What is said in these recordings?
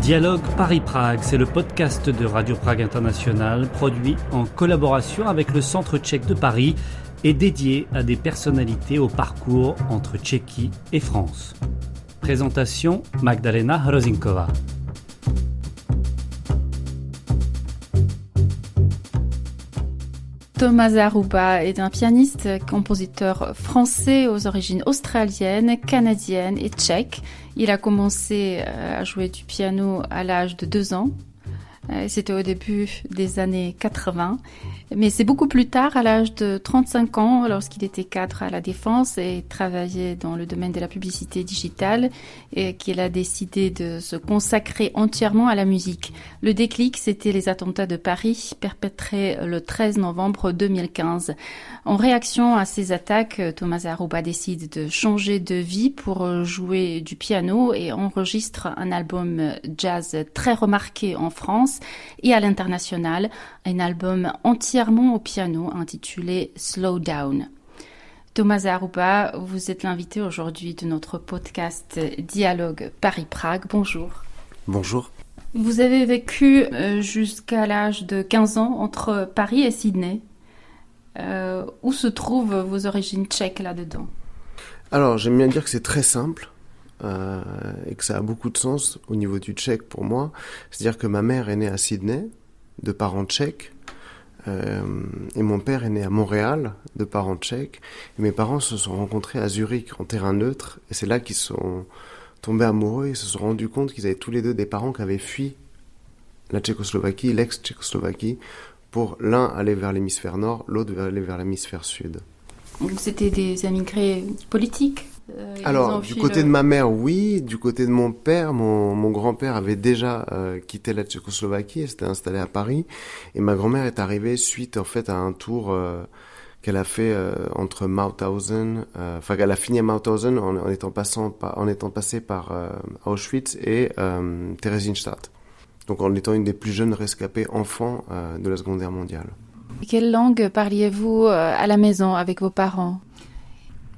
Dialogue Paris-Prague, c'est le podcast de Radio Prague International, produit en collaboration avec le Centre tchèque de Paris et dédié à des personnalités au parcours entre Tchéquie et France. Présentation Magdalena Hrozinkova. Thomas Zaruba est un pianiste, compositeur français aux origines australiennes, canadiennes et tchèques. Il a commencé à jouer du piano à l'âge de 2 ans. C'était au début des années 80. Mais c'est beaucoup plus tard, à l'âge de 35 ans, lorsqu'il était cadre à la Défense et travaillait dans le domaine de la publicité digitale, et qu'il a décidé de se consacrer entièrement à la musique. Le déclic, c'était les attentats de Paris, perpétrés le 13 novembre 2015. En réaction à ces attaques, Thomas Zaruba décide de changer de vie pour jouer du piano et enregistre un album jazz très remarqué en France et à l'international, un album entièrement au piano intitulé Slow Down. Thomas Zaruba, vous êtes l'invité aujourd'hui de notre podcast Dialogue Paris-Prague. Bonjour. Bonjour. Vous avez vécu jusqu'à l'âge de 15 ans entre Paris et Sydney. Où se trouvent vos origines tchèques là-dedans? Alors, j'aime bien dire que c'est très simple et que ça a beaucoup de sens au niveau du tchèque pour moi. C'est-à-dire que ma mère est née à Sydney, de parents tchèques, et mon père est né à Montréal, de parents tchèques. Et mes parents se sont rencontrés à Zurich, en terrain neutre, et c'est là qu'ils sont tombés amoureux et se sont rendus compte qu'ils avaient tous les deux des parents qui avaient fui la Tchécoslovaquie, l'ex-Tchécoslovaquie, pour l'un aller vers l'hémisphère nord, l'autre aller vers l'hémisphère sud. Donc c'était des émigrés politiques? Alors, du côté de ma mère, oui. Du côté de mon père, mon grand-père avait déjà quitté la Tchécoslovaquie et s'était installé à Paris. Et ma grand-mère est arrivée suite, en fait, à un tour qu'elle a fait entre Mauthausen, qu'elle a fini à Mauthausen en étant passée par Auschwitz et Theresienstadt. Donc en étant une des plus jeunes rescapées enfants de la Seconde Guerre mondiale. Quelle langue parliez-vous à la maison avec vos parents?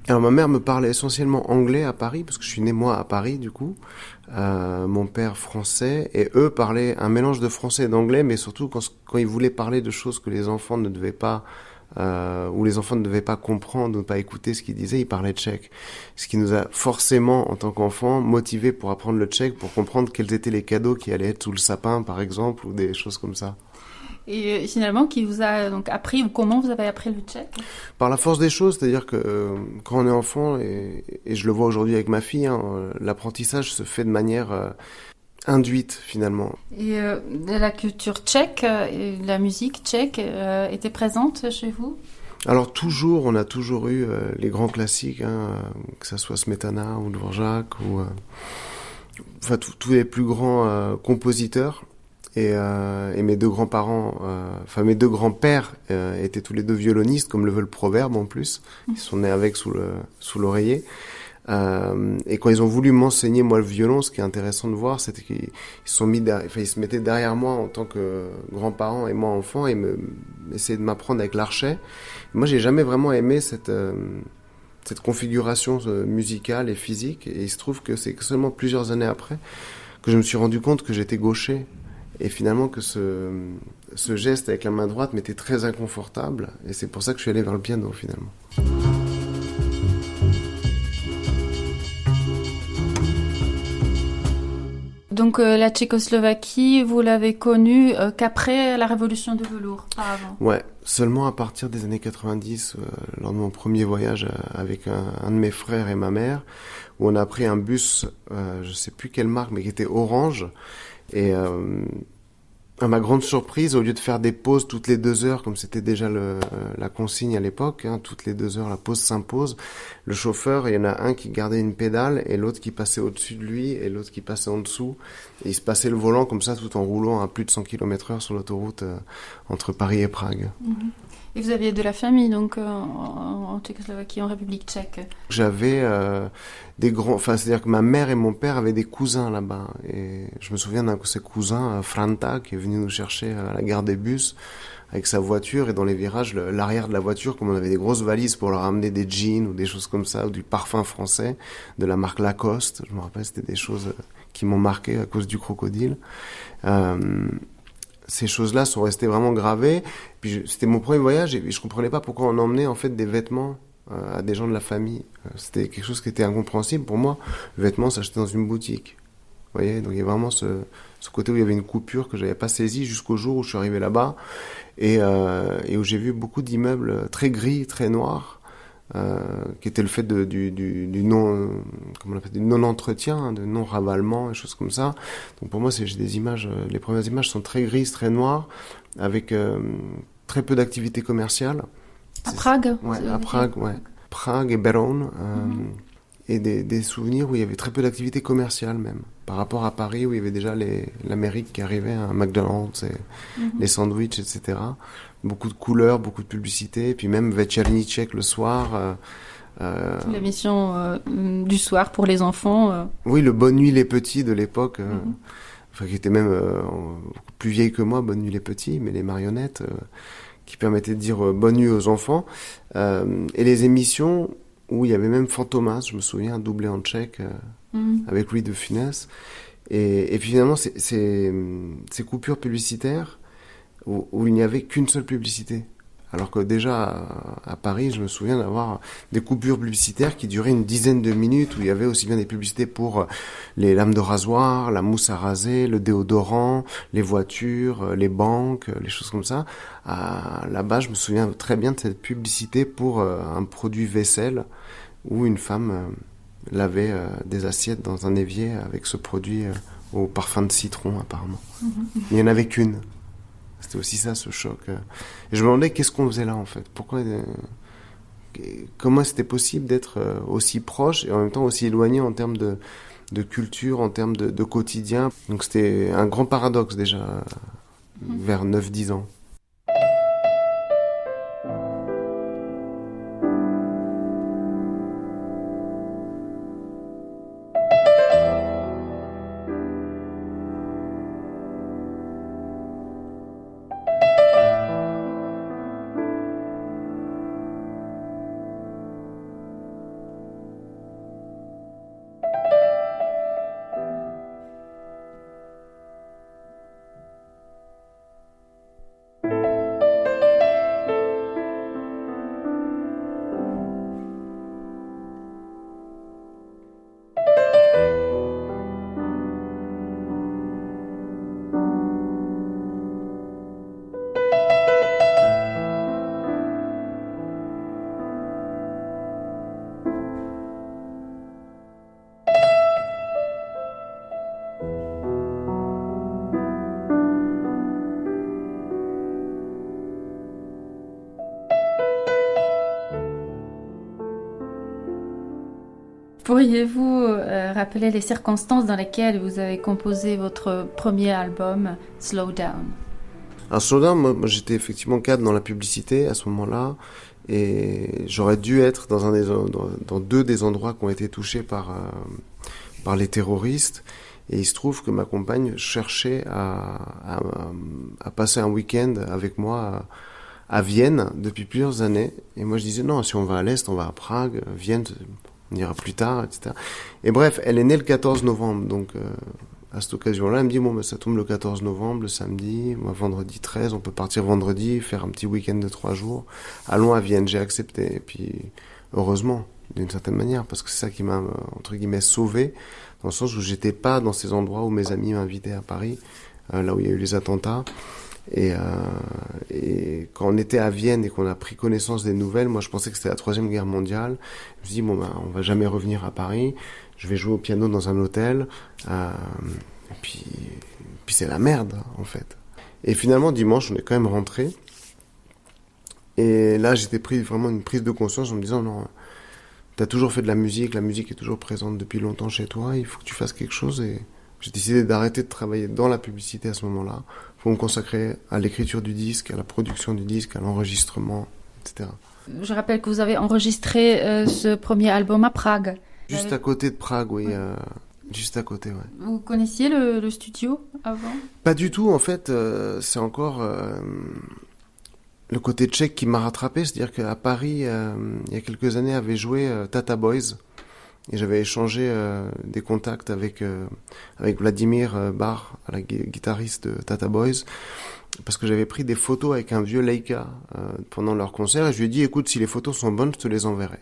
Alors ma mère me parlait essentiellement anglais à Paris, parce que je suis né moi à Paris du coup. Mon père français, et eux parlaient un mélange de français et d'anglais, mais surtout quand ils voulaient parler de choses que les enfants ne devaient pas, où les enfants ne devaient pas comprendre ou ne pas écouter ce qu'ils disaient, ils parlaient tchèque. Ce qui nous a forcément, en tant qu'enfants, motivés pour apprendre le tchèque, pour comprendre quels étaient les cadeaux qui allaient être sous le sapin, par exemple, ou des choses comme ça. Et finalement, qui vous a donc appris, ou comment vous avez appris le tchèque? Par la force des choses, c'est-à-dire que quand on est enfant, et je le vois aujourd'hui avec ma fille, l'apprentissage se fait de manière induite finalement. Et la culture tchèque, et la musique tchèque était présente chez vous? Alors on a toujours eu les grands classiques, que ça soit Smetana ou Dvorak, ou tous les plus grands compositeurs. Et mes deux grands-parents, mes deux grands-pères étaient tous les deux violonistes, comme le veut le proverbe en plus. Ils sont nés avec sous l'oreiller. Et quand ils ont voulu m'enseigner moi le violon, ce qui est intéressant de voir, c'était qu'ils ils se mettaient derrière moi en tant que grands-parents et moi enfant et essayaient de m'apprendre avec l'archet. Moi, j'ai jamais vraiment aimé cette configuration musicale et physique. Et il se trouve que c'est seulement plusieurs années après que je me suis rendu compte que j'étais gaucher. Et finalement que ce geste avec la main droite m'était très inconfortable. Et c'est pour ça que je suis allé vers le piano finalement. Donc la Tchécoslovaquie, vous l'avez connue qu'après la révolution de velours, pas avant? Ouais, seulement à partir des années 90, lors de mon premier voyage avec un de mes frères et ma mère, où on a pris un bus, je sais plus quelle marque, mais qui était orange. Et à ma grande surprise, au lieu de faire des pauses toutes les 2 heures, comme c'était déjà la consigne à l'époque, toutes les 2 heures la pause s'impose, le chauffeur, il y en a un qui gardait une pédale et l'autre qui passait au-dessus de lui et l'autre qui passait en dessous. Et il se passait le volant comme ça tout en roulant à plus de 100 km/h sur l'autoroute entre Paris et Prague. Mmh. Et vous aviez de la famille donc en Tchécoslovaquie, en République tchèque? J'avais c'est-à-dire que ma mère et mon père avaient des cousins là-bas. Et je me souviens d'un de ces cousins, Franta, qui est venu nous chercher à la gare des bus avec sa voiture, et dans les virages, l'arrière de la voiture, comme on avait des grosses valises pour leur amener des jeans ou des choses comme ça, ou du parfum français de la marque Lacoste, je me rappelle, c'était des choses qui m'ont marqué à cause du crocodile. Ces choses-là sont restées vraiment gravées. Puis c'était mon premier voyage et je comprenais pas pourquoi on emmenait en fait des vêtements à des gens de la famille. C'était quelque chose qui était incompréhensible pour moi. Le vêtement s'achetait dans une boutique. Vous voyez, donc il y a vraiment ce côté où il y avait une coupure que j'avais pas saisie jusqu'au jour où je suis arrivé là-bas et où j'ai vu beaucoup d'immeubles très gris, très noirs, qui étaient le fait du non, comment on appelle, du non-entretien, hein, de non-ravalement, et choses comme ça. Donc pour moi, j'ai des images, les premières images sont très grises, très noires, avec très peu d'activité commerciale. À Prague? Ouais, à Prague, ouais. Prague et Beroun. Et des souvenirs où il y avait très peu d'activité commerciale même, par rapport à Paris où il y avait déjà l'Amérique qui arrivait, un McDonald's, et les sandwichs, etc. Beaucoup de couleurs, beaucoup de publicité, et puis même Večerníček le soir. L'émission du soir pour les enfants. Oui, le Bonne Nuit les Petits de l'époque, enfin qui était même plus vieille que moi, Bonne Nuit les Petits, mais les marionnettes qui permettaient de dire Bonne Nuit aux enfants. Et les émissions où il y avait même Fantomas, je me souviens, doublé en tchèque avec Louis de Funès. Et puis finalement, ces coupures publicitaires où il n'y avait qu'une seule publicité. Alors que déjà à Paris, je me souviens d'avoir des coupures publicitaires qui duraient une dizaine de minutes, où il y avait aussi bien des publicités pour les lames de rasoir, la mousse à raser, le déodorant, les voitures, les banques, les choses comme ça. Là-bas, je me souviens très bien de cette publicité pour un produit vaisselle où une femme lavait des assiettes dans un évier avec ce produit au parfum de citron apparemment. Il n'y en avait qu'une. C'était aussi ça, ce choc. Et je me demandais qu'est-ce qu'on faisait là, en fait. Comment c'était possible d'être aussi proche et en même temps aussi éloigné en termes de culture, en termes de quotidien. Donc c'était un grand paradoxe déjà, vers 9-10 ans. Pourriez-vous rappeler les circonstances dans lesquelles vous avez composé votre premier album, Slow Down? Alors Slow Down, moi j'étais effectivement cadre dans la publicité à ce moment-là, et j'aurais dû être dans deux des endroits qui ont été touchés par les terroristes. Et il se trouve que ma compagne cherchait à passer un week-end avec moi à Vienne depuis plusieurs années. Et moi je disais non, si on va à l'Est, on va à Prague, Vienne, on ira plus tard, etc. Et bref, elle est née le 14 novembre, donc à cette occasion-là, elle me dit bon, ben, ça tombe le 14 novembre, le samedi, moi vendredi 13, on peut partir vendredi, faire un petit week-end de 3 jours. Allons à Vienne, j'ai accepté. Et puis heureusement, d'une certaine manière, parce que c'est ça qui m'a entre guillemets sauvé, dans le sens où j'étais pas dans ces endroits où mes amis m'invitaient à Paris, là où il y a eu les attentats. Et quand on était à Vienne et qu'on a pris connaissance des nouvelles, moi je pensais que c'était la Troisième Guerre mondiale. Je me suis dit bon ben on va jamais revenir à Paris. Je vais jouer au piano dans un hôtel. Et puis c'est la merde en fait. Et finalement dimanche on est quand même rentré. Et là j'étais pris vraiment une prise de conscience en me disant non, t'as toujours fait de la musique est toujours présente depuis longtemps chez toi. Il faut que tu fasses quelque chose. Et j'ai décidé d'arrêter de travailler dans la publicité à ce moment-là, pour me consacrer à l'écriture du disque, à la production du disque, à l'enregistrement, etc. Je rappelle que vous avez enregistré ce premier album à Prague. Juste à côté de Prague, oui. Juste à côté, ouais. Vous connaissiez le studio avant? Pas du tout, en fait. C'est encore le côté tchèque qui m'a rattrapé. C'est-à-dire qu'à Paris, il y a quelques années, avait joué Tata Boys, Et j'avais échangé des contacts avec Vladimir Bar, la guitariste de Tata Boys, parce que j'avais pris des photos avec un vieux Leica pendant leur concert, et je lui ai dit, écoute, si les photos sont bonnes, je te les enverrai.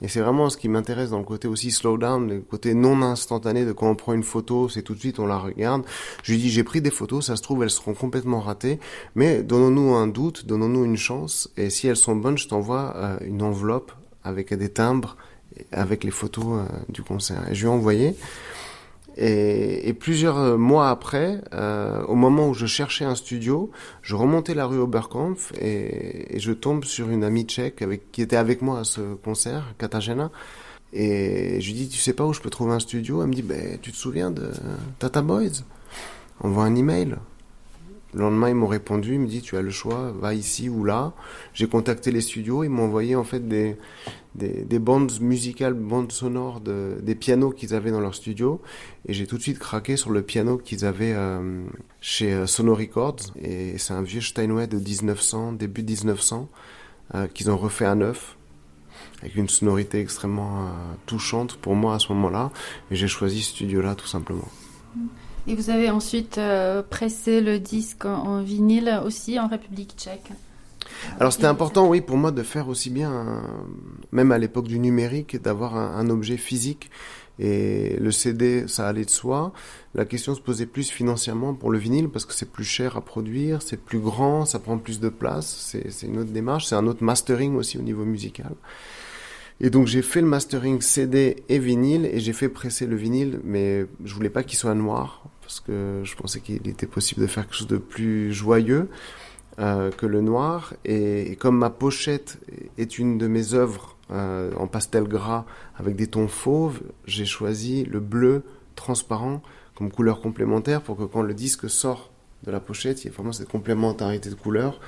Et c'est vraiment ce qui m'intéresse dans le côté aussi slow down, le côté non instantané de quand on prend une photo, c'est tout de suite, on la regarde. Je lui dis, j'ai pris des photos, ça se trouve, elles seront complètement ratées, mais donnons-nous un doute, donnons-nous une chance, et si elles sont bonnes, je t'envoie une enveloppe avec des timbres, avec les photos du concert. Et je lui ai envoyé. Et plusieurs mois après, au moment où je cherchais un studio, je remontais la rue Oberkampf et je tombe sur une amie tchèque qui était avec moi à ce concert, Katarzyna. Et je lui dis, tu sais pas où je peux trouver un studio? Elle me dit, tu te souviens de Tata Boys? Envoie un email. Le lendemain, ils m'ont répondu, ils me disent, tu as le choix, va ici ou là. J'ai contacté les studios, ils m'ont envoyé en fait des bandes musicales, bandes sonores, des pianos qu'ils avaient dans leur studio. Et j'ai tout de suite craqué sur le piano qu'ils avaient chez Sono Records. Et c'est un vieux Steinway de 1900, début 1900, qu'ils ont refait à neuf, avec une sonorité extrêmement touchante pour moi à ce moment-là. Et j'ai choisi ce studio-là tout simplement. Et vous avez ensuite pressé le disque en vinyle aussi en République tchèque. Alors c'était important, oui, pour moi de faire aussi bien, même à l'époque du numérique, d'avoir un objet physique. Et le CD, ça allait de soi. La question se posait plus financièrement pour le vinyle parce que c'est plus cher à produire, c'est plus grand, ça prend plus de place. C'est une autre démarche, c'est un autre mastering aussi au niveau musical. Et donc j'ai fait le mastering CD et vinyle et j'ai fait presser le vinyle, mais je voulais pas qu'il soit noir parce que je pensais qu'il était possible de faire quelque chose de plus joyeux que le noir. Et comme ma pochette est une de mes œuvres en pastel gras avec des tons fauves, j'ai choisi le bleu transparent comme couleur complémentaire pour que quand le disque sort de la pochette, il y ait vraiment cette complémentarité de couleurs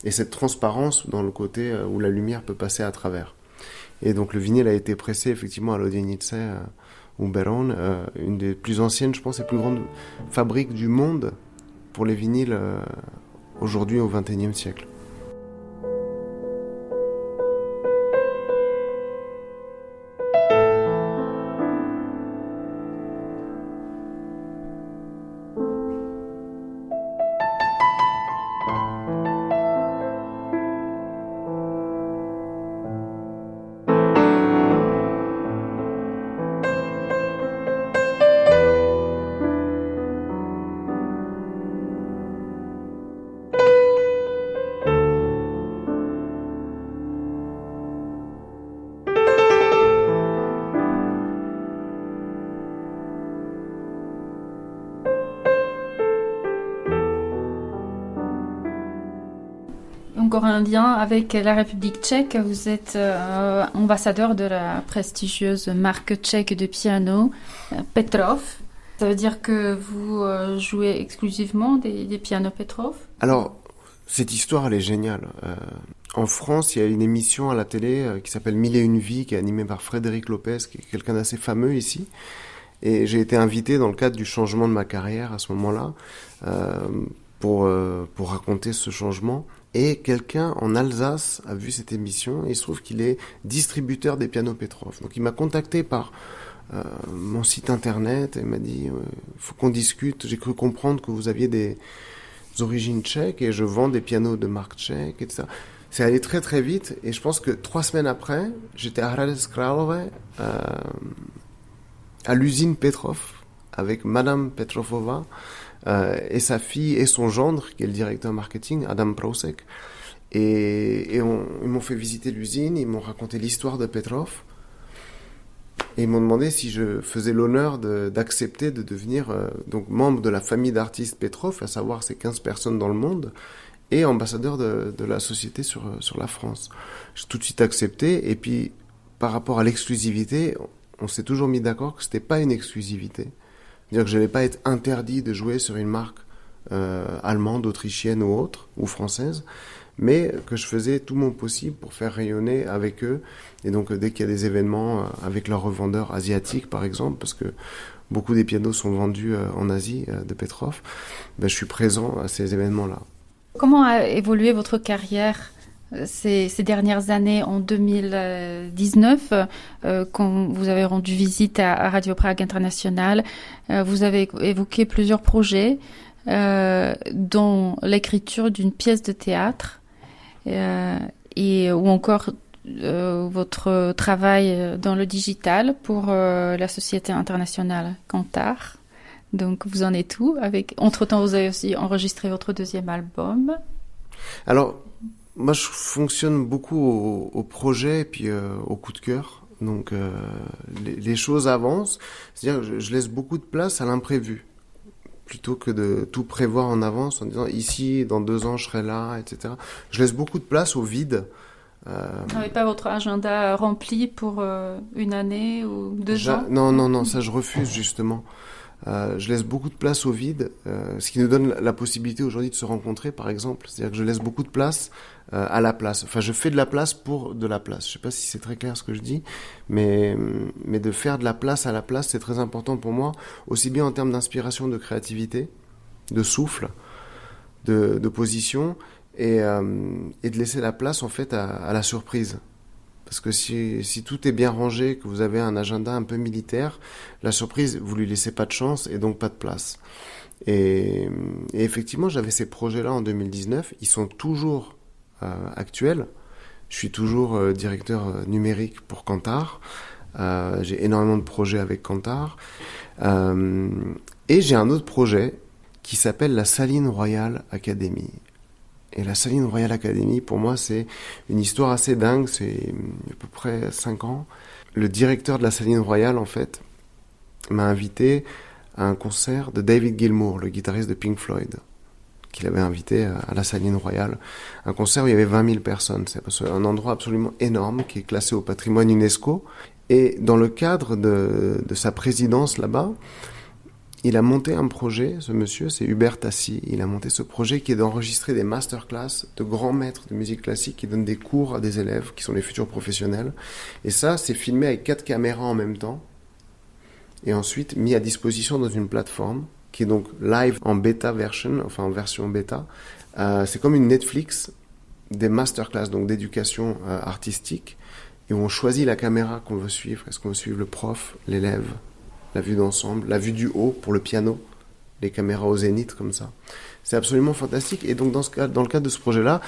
et cette transparence dans le côté où la lumière peut passer à travers. Et donc le vinyle a été pressé effectivement à l'Audienice ou Beron, une des plus anciennes, je pense, et plus grandes fabriques du monde pour les vinyles aujourd'hui au XXIe siècle. Encore un lien avec la République tchèque. Vous êtes ambassadeur de la prestigieuse marque tchèque de piano Petrov. Ça veut dire que vous jouez exclusivement des pianos Petrov? Alors, cette histoire, elle est géniale. En France, il y a une émission à la télé qui s'appelle Mille et une vies, qui est animée par Frédéric Lopez, qui est quelqu'un d'assez fameux ici. Et j'ai été invité dans le cadre du changement de ma carrière à ce moment-là pour raconter ce changement. Et quelqu'un en Alsace a vu cette émission et il se trouve qu'il est distributeur des pianos Petrov. Donc il m'a contacté par mon site internet et m'a dit faut qu'on discute. J'ai cru comprendre que vous aviez des origines tchèques et je vends des pianos de marque tchèque, etc. C'est allé très très vite et je pense que 3 semaines après, j'étais à Hradec Králové à l'usine Petrov avec Madame Petrovova et sa fille et son gendre, qui est le directeur marketing, Adam Prousek. Et ils m'ont fait visiter l'usine, ils m'ont raconté l'histoire de Petrov. Et ils m'ont demandé si je faisais l'honneur d'accepter de devenir donc membre de la famille d'artistes Petrov, à savoir ces 15 personnes dans le monde, et ambassadeur de la société sur la France. J'ai tout de suite accepté, et puis par rapport à l'exclusivité, on s'est toujours mis d'accord que c'était pas une exclusivité. C'est-à-dire que je n'allais pas être interdit de jouer sur une marque allemande, autrichienne ou autre, ou française, mais que je faisais tout mon possible pour faire rayonner avec eux. Et donc dès qu'il y a des événements avec leurs revendeurs asiatiques, par exemple, parce que beaucoup des pianos sont vendus en Asie de Petrov, je suis présent à ces événements-là. Comment a évolué votre carrière ces dernières années, en 2019, quand vous avez rendu visite à Radio Prague International, vous avez évoqué plusieurs projets, dont l'écriture d'une pièce de théâtre, ou encore votre travail dans le digital pour la Société internationale Kantar. Donc, vous en êtes où entre-temps, vous avez aussi enregistré votre deuxième album. Alors, moi, je fonctionne beaucoup au projet et puis au coup de cœur. Donc, les choses avancent. C'est-à-dire, je laisse beaucoup de place à l'imprévu, plutôt que de tout prévoir en avance en disant ici, dans 2 ans, je serai là, etc. Je laisse beaucoup de place au vide. Vous n'avez pas votre agenda rempli pour une année ou 2 ans? Non, ça je refuse justement. Je laisse beaucoup de place au vide, ce qui nous donne la possibilité aujourd'hui de se rencontrer, par exemple. C'est-à-dire que je laisse beaucoup de place à la place. Enfin, je fais de la place pour de la place. Je sais pas si c'est très clair ce que je dis, mais de faire de la place à la place, c'est très important pour moi, aussi bien en termes d'inspiration, de créativité, de souffle, de position, et de laisser la place en fait à la surprise. Parce que si tout est bien rangé, que vous avez un agenda un peu militaire, la surprise, vous lui laissez pas de chance et donc pas de place. Et effectivement, j'avais ces projets-là en 2019. Ils sont toujours actuels. Je suis toujours directeur numérique pour Kantar. J'ai énormément de projets avec Kantar. Et j'ai un autre projet qui s'appelle la Saline Royal Academy. Et la Saline Royal Academy, pour moi, c'est une histoire assez dingue. C'est à peu près 5 ans. Le directeur de la Saline Royal, en fait, m'a invité à un concert de David Gilmour, le guitariste de Pink Floyd, qu'il avait invité à la Saline Royal. Un concert où il y avait 20 000 personnes. C'est un endroit absolument énorme qui est classé au patrimoine UNESCO. Et dans le cadre de sa présidence là-bas, il a monté un projet, ce monsieur, c'est Hubert Tassi. Il a monté ce projet qui est d'enregistrer des masterclass de grands maîtres de musique classique qui donnent des cours à des élèves qui sont les futurs professionnels. Et ça, c'est filmé avec 4 caméras en même temps et ensuite mis à disposition dans une plateforme qui est donc live en bêta version, enfin en version bêta. C'est comme une Netflix des masterclass, donc d'éducation artistique, et où on choisit la caméra qu'on veut suivre. Est-ce qu'on veut suivre le prof, l'élève, la vue d'ensemble, la vue du haut pour le piano, les caméras au zénith comme ça. C'est absolument fantastique. Et donc dans le cadre de ce projet-là,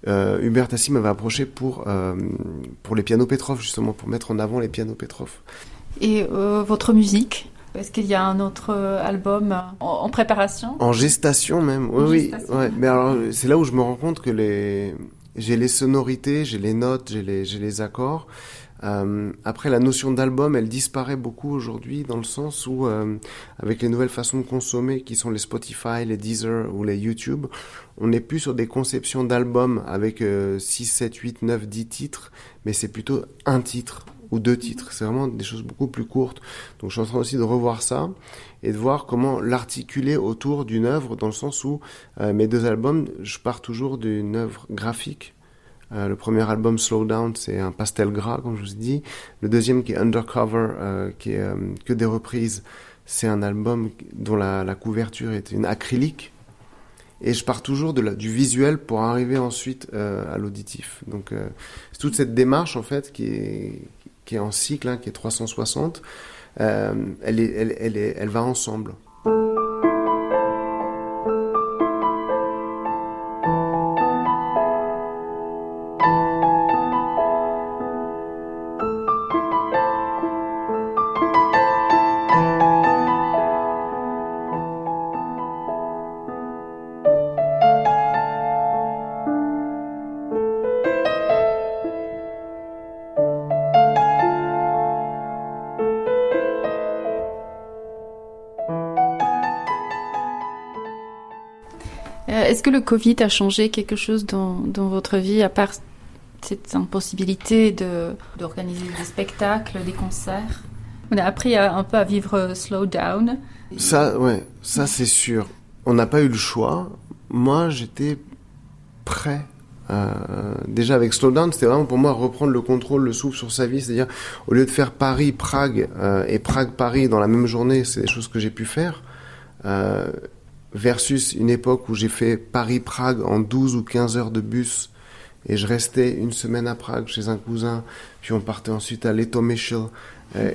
Hubert Tassi m'avait approché pour les pianos Petrov, justement, pour mettre en avant les pianos Petrov. Et votre musique, est-ce qu'il y a un autre album en préparation? En gestation même, oui. Ouais. Mais alors c'est là où je me rends compte que j'ai les sonorités, j'ai les notes, j'ai les accords. Après, la notion d'album, elle disparaît beaucoup aujourd'hui dans le sens où, avec les nouvelles façons de consommer qui sont les Spotify, les Deezer ou les YouTube, on n'est plus sur des conceptions d'albums avec 6, 7, 8, 9, 10 titres, mais c'est plutôt un titre ou 2 titres. C'est vraiment des choses beaucoup plus courtes. Donc je suis en train aussi de revoir ça et de voir comment l'articuler autour d'une œuvre, dans le sens où mes 2 albums, je pars toujours d'une œuvre graphique. Le premier album, Slow Down, c'est un pastel gras, comme je vous ai dit. Le deuxième, qui est Undercover, qui est que des reprises, c'est un album dont la couverture est une acrylique. Et je pars toujours du visuel pour arriver ensuite à l'auditif. Donc, c'est toute cette démarche, en fait, qui est en cycle, hein, qui est 360. Elle va ensemble. Est-ce que le Covid a changé quelque chose dans votre vie, à part cette impossibilité d'organiser des spectacles, des concerts? On a appris un peu à vivre slow down. Ça c'est sûr. On n'a pas eu le choix. Moi, j'étais prêt. Déjà avec Slow Down, c'était vraiment pour moi reprendre le contrôle, le souffle sur sa vie. C'est-à-dire, au lieu de faire Paris-Prague et Prague-Paris dans la même journée, c'est des choses que j'ai pu faire. Versus une époque où j'ai fait Paris-Prague en 12 ou 15 heures de bus, Et je restais une semaine à Prague chez un cousin, puis on partait ensuite à Litomyšl,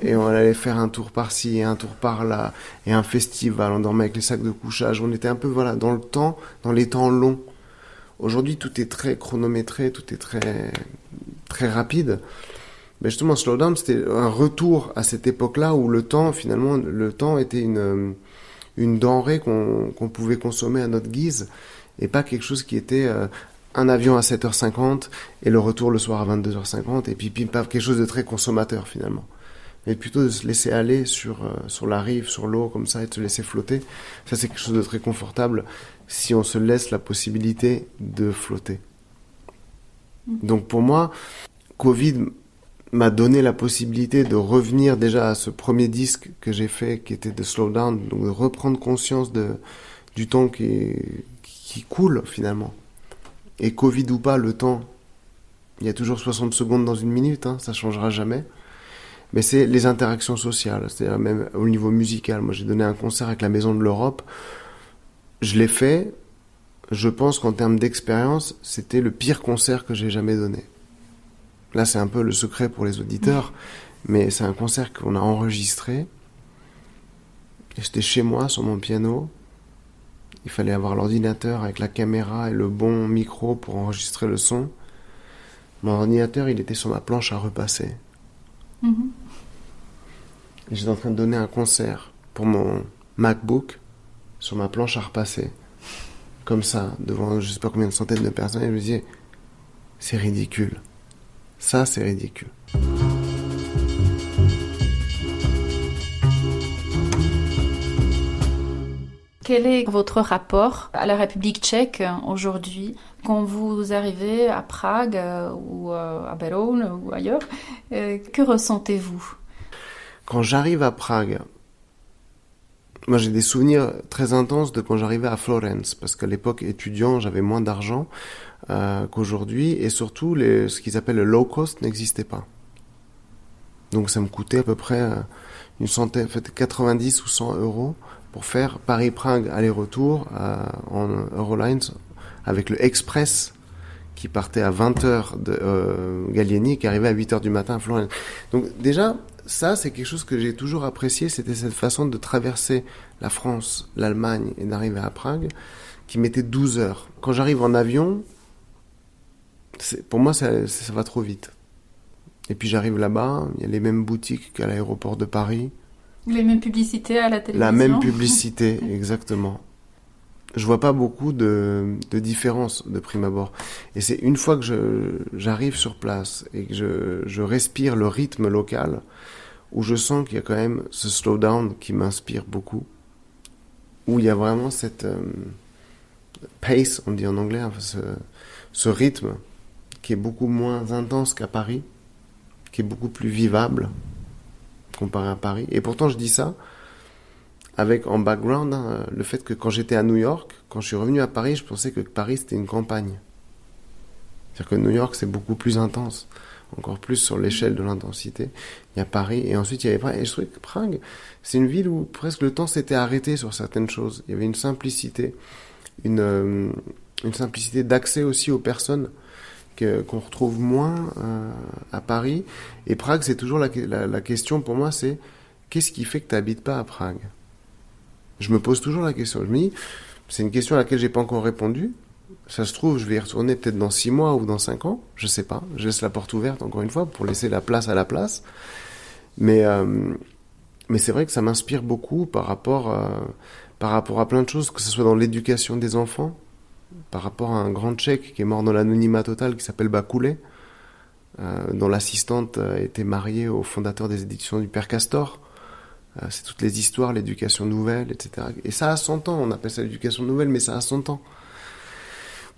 et on allait faire un tour par-ci et un tour par-là, et un festival, on dormait avec les sacs de couchage. On était un peu dans le temps, dans les temps longs. Aujourd'hui, tout est très chronométré, tout est très, très rapide. Mais justement, Slowdown, c'était un retour à cette époque-là où le temps, finalement, le temps était une denrée qu'on pouvait consommer à notre guise, et pas quelque chose qui était un avion à 7h50 et le retour le soir à 22h50, et puis pas quelque chose de très consommateur finalement. Mais plutôt de se laisser aller sur la rive, sur l'eau, comme ça, et de se laisser flotter. Ça, c'est quelque chose de très confortable si on se laisse la possibilité de flotter. Donc pour moi, Covid m'a donné la possibilité de revenir déjà à ce premier disque que j'ai fait, qui était de Slowdown, donc de reprendre conscience du temps qui coule finalement. Et Covid ou pas, le temps, il y a toujours 60 secondes dans une minute, hein, ça changera jamais. Mais c'est les interactions sociales, c'est-à-dire même au niveau musical. Moi, j'ai donné un concert avec la Maison de l'Europe. Je l'ai fait. Je pense qu'en termes d'expérience, c'était le pire concert que j'ai jamais donné. Là, c'est un peu le secret pour les auditeurs, mais c'est un concert qu'on a enregistré. Et j'étais chez moi, sur mon piano. Il fallait avoir l'ordinateur avec la caméra et le bon micro pour enregistrer le son. Mon ordinateur, il était sur ma planche à repasser. Et j'étais en train de donner un concert pour mon MacBook sur ma planche à repasser. Comme ça, devant je sais pas combien de centaines de personnes. Et je me disais, c'est ridicule. Ça, c'est ridicule. Quel est votre rapport à la République tchèque aujourd'hui? Quand vous arrivez à Prague ou à Beroun ou ailleurs, que ressentez-vous? Quand j'arrive à Prague, moi j'ai des souvenirs très intenses de quand j'arrivais à Florence, parce qu'à l'époque étudiant, j'avais moins d'argent qu'aujourd'hui, et surtout ce qu'ils appellent le low cost n'existait pas. Donc ça me coûtait à peu près une centaine, 90 ou 100 euros pour faire Paris-Prague aller-retour en Eurolines avec le Express qui partait à 20h de Gallieni et qui arrivait à 8h du matin à Florence. Donc déjà, ça c'est quelque chose que j'ai toujours apprécié, c'était cette façon de traverser la France, l'Allemagne et d'arriver à Prague qui mettait 12 heures. Quand j'arrive en avion, pour moi ça va trop vite. Et puis j'arrive là-bas, il y a les mêmes boutiques qu'à l'aéroport de Paris. Les mêmes publicités à la télévision. La même publicité, exactement. Je vois pas beaucoup de différence de prime abord. Et c'est une fois que j'arrive sur place et que je respire le rythme local, où je sens qu'il y a quand même ce slowdown qui m'inspire beaucoup, où il y a vraiment cette pace, on dit en anglais, enfin, ce rythme qui est beaucoup moins intense qu'à Paris, qui est beaucoup plus vivable comparé à Paris. Et pourtant, je dis ça avec en background le fait que quand j'étais à New York, quand je suis revenu à Paris, je pensais que Paris, c'était une campagne. C'est-à-dire que New York, c'est beaucoup plus intense, encore plus sur l'échelle de l'intensité. Il y a Paris, et ensuite il y avait Prague. Et je trouvais que Prague, c'est une ville où presque le temps s'était arrêté sur certaines choses. Il y avait une simplicité, une simplicité d'accès aussi aux personnes qu'on retrouve moins à Paris. Et Prague, c'est toujours la question pour moi, c'est qu'est-ce qui fait que tu n'habites pas à Prague? Je me pose toujours la question. Je me dis, c'est une question à laquelle j'ai pas encore répondu. Ça se trouve, je vais y retourner peut-être dans 6 mois ou dans 5 ans. Je sais pas. Je laisse la porte ouverte encore une fois pour laisser la place à la place. Mais c'est vrai que ça m'inspire beaucoup par rapport à plein de choses, que ce soit dans l'éducation des enfants, par rapport à un grand Tchèque qui est mort dans l'anonymat total, qui s'appelle Bakoulé, dont l'assistante était mariée au fondateur des éditions du Père Castor. C'est toutes les histoires, l'éducation nouvelle, etc. Et ça a 100 ans, on appelle ça l'éducation nouvelle, mais ça a 100 ans.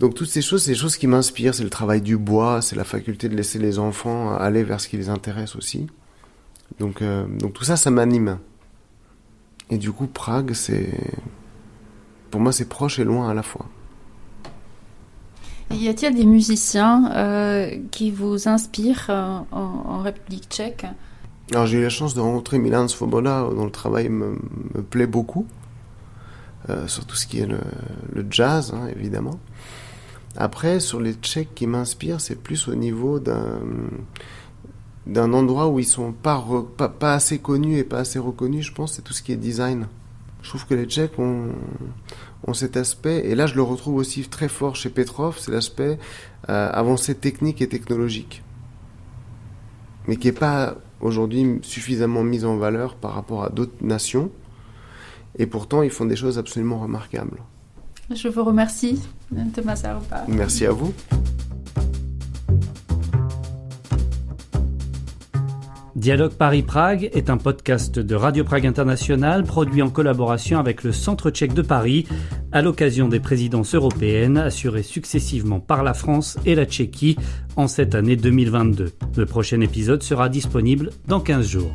Donc toutes ces choses, c'est des choses qui m'inspirent, c'est le travail du bois, c'est la faculté de laisser les enfants aller vers ce qui les intéresse aussi. Donc tout ça, ça m'anime. Et du coup, Prague, pour moi, c'est proche et loin à la fois. Y a-t-il des musiciens qui vous inspirent en République tchèque? Alors j'ai eu la chance de rencontrer Milan Svoboda, dont le travail me plaît beaucoup, sur tout ce qui est le jazz, hein, évidemment. Après, sur les Tchèques qui m'inspirent, c'est plus au niveau d'un endroit où ils sont pas assez connus et pas assez reconnus, je pense, c'est tout ce qui est design. Je trouve que les Tchèques ont cet aspect, et là je le retrouve aussi très fort chez Petrov, c'est l'aspect avancé technique et technologique, mais qui n'est pas aujourd'hui suffisamment mis en valeur par rapport à d'autres nations, et pourtant ils font des choses absolument remarquables. Je vous remercie, Thomas Zarupa. Merci à vous. Dialogue Paris-Prague est un podcast de Radio Prague International produit en collaboration avec le Centre tchèque de Paris à l'occasion des présidences européennes assurées successivement par la France et la Tchéquie en cette année 2022. Le prochain épisode sera disponible dans 15 jours.